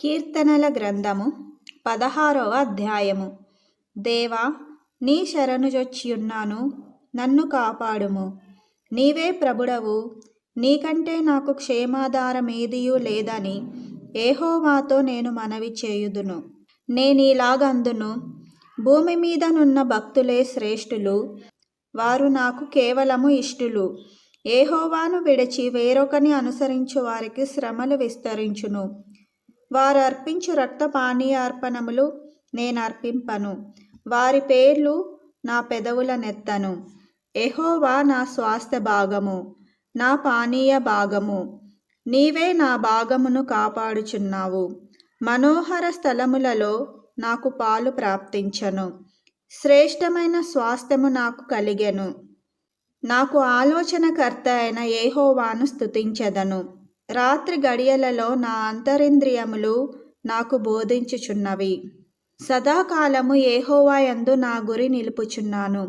కీర్తనల గ్రంథము 16వ అధ్యాయము. దేవా, నీ శరణుజొచ్చియున్నాను, నన్ను కాపాడుము. నీవే ప్రభుడవు, నీకంటే నాకు క్షేమాధారమేదియూ లేదని యెహోవాతో నేను మనవి చేయుదును. నేనీలాగందును, భూమి మీదనున్న భక్తులే శ్రేష్ఠులు, వారు నాకు కేవలము ఇష్టులు. యెహోవాను విడిచి వేరొకని అనుసరించు వారికి శ్రమలు విస్తరించును. వారు అర్పించు రక్తపానీయార్పణములు నేనర్పింపను, వారి పేర్లు నా పెదవుల నెత్తను. యెహోవా నా స్వాస్థ్య భాగము, నా పానీయ భాగము. నీవే నా భాగమును కాపాడుచున్నావు. మనోహర స్థలములలో నాకు పాలు ప్రాప్తించను. శ్రేష్టమైన స్వాస్థ్యము నాకు కలిగెను. నాకు ఆలోచనకర్త అయిన యెహోవాను స్తుతించెదను. రాత్రి గడియలలో నా అంతరింద్రియములు నాకు బోధించుచున్నవి. సదాకాలము యెహోవా యందు నా గురి నిలుపుచున్నాను.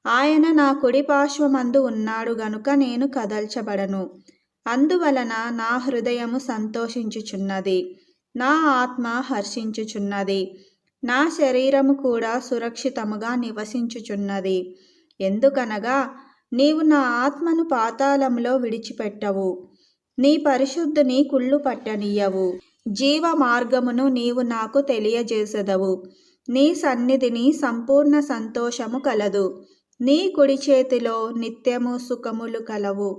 ఆయన నా కుడి పార్శ్వమందు ఉన్నాడు గనుక నేను కదల్చబడను. అందువలన నా హృదయము సంతోషించుచున్నది, నా ఆత్మ హర్షించుచున్నది, నా శరీరము కూడా సురక్షితముగా నివసించుచున్నది. ఎందుకనగా నీవు నా ఆత్మను పాతాళములో విడిచిపెట్టవు, నీ పరిశుద్ధుని కుళ్ళు పట్టనీయవు. జీవ మార్గమును నీవు నాకు తెలియజేసెదవు. నీ సన్నిధిని సంపూర్ణ సంతోషము కలదు. నీ కుడి చేతిలో నిత్యము సుఖములు కలవు.